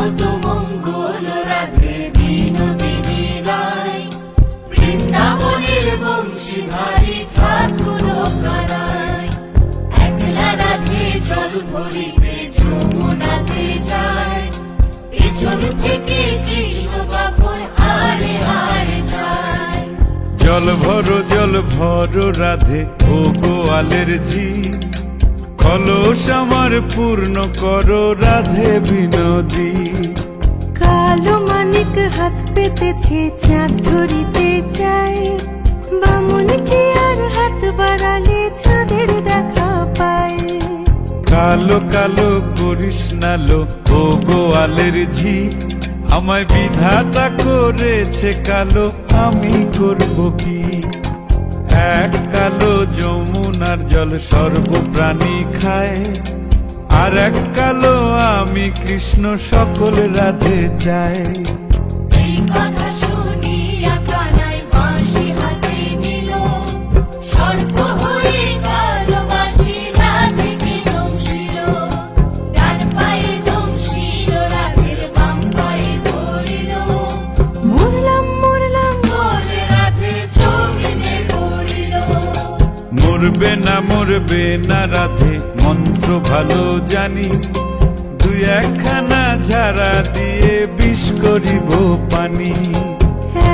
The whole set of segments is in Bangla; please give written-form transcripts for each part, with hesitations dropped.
কত মঙ্গল রাধে বিনোদিনী রায়, বৃন্দাবনের বংশীধারী ঠাকুর কানাই। একলা রাধে জল ভরিতে যমুনাতে যায়, পেছন থেকে কৃষ্ণ কখন হারে হারে যায়। জল ভরো রাধে ও গোয়ালের ঝি, কলস আমার পূর্ণ করো রাধে বিনোদী। কালো মানিক হাত পেতেছে চাঁদ ধরিতে চায়, বামুন কি আর হাত বাড়ালে চাঁদের দেখা পায়। কালো কালো করিস নালো ও গোয়ালের ঝি, আমায় বিধাতা করেছে কালো, আমি করব কি? এক কালো যমুনার জল সর্বপ্রাণী খায়, আর এক কালো আমি কৃষ্ণ সকল রাধে চাই। এই কথা শুনিয়া কানাই বাঁশি হাতে নিল, সর্প হয়ে কালো বাঁশি রাধেকে দংশিল। ডান পায়ে দংশিল রাধের বাম পায়ে ধরিল, মরলাম মরলাম বলে রাধে জমিনে পড়িল। মরবে না রাধে মন্ত্র ভালো জানি, দুই একখানা ঝাড়া দিয়ে বিষ করিব পানি।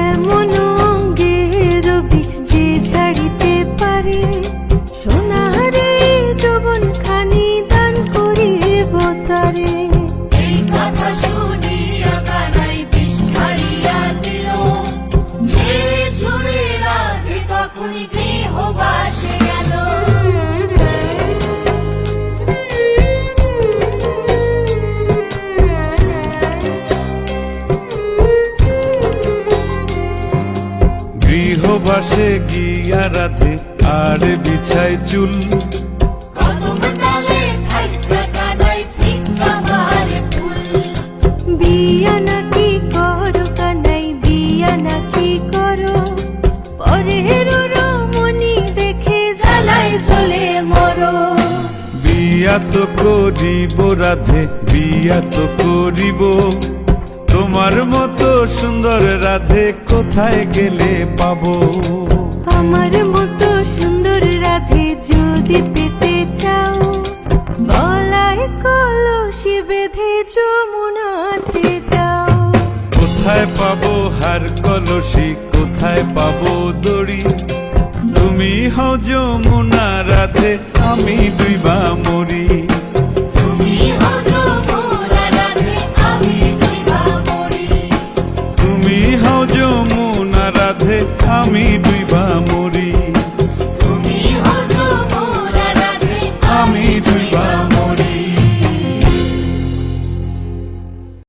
এমন অঙ্গের বিষ যে ঝাড়িতে পারে, সোনারে যৌবন খানি দান করিব তারে। এই কথা শুনিয়া কানাই বিষ ছাড়িয়া দিল, ঝেড়ে ঝুড়ে রাধে তখনই গৃহবাসে গেল। গৃহবাসে গিয়া রাধে আর বিছায় চুল, কদম ডালে থাইকা কানাই ফিক্কা মারে ফুল। বিয়া নাকি করো কানাই বিয়া নাকি করো, পরের রমণী দেখে জ্বালায় জ্বলে মরো। বিয়া তো করিব রাধে বিয়া তো করিব, তোমার মতো সুন্দর রাধে কোথায় গেলে পাবো? আমার মতো সুন্দর রাধে যদি পেতে চাও, গলায় কলসি বেঁধে যমুনাতে যাও। কোথায় পাবো হার কলসি, কোথায় পাবো দড়ি? তুমি হও যমুনা রাধে, আমি ডুইবা মরি। তুমি হও যমুনা রাধে, আমি ডুইবা মরি। তুমি হও যমুনা রাধে, আমি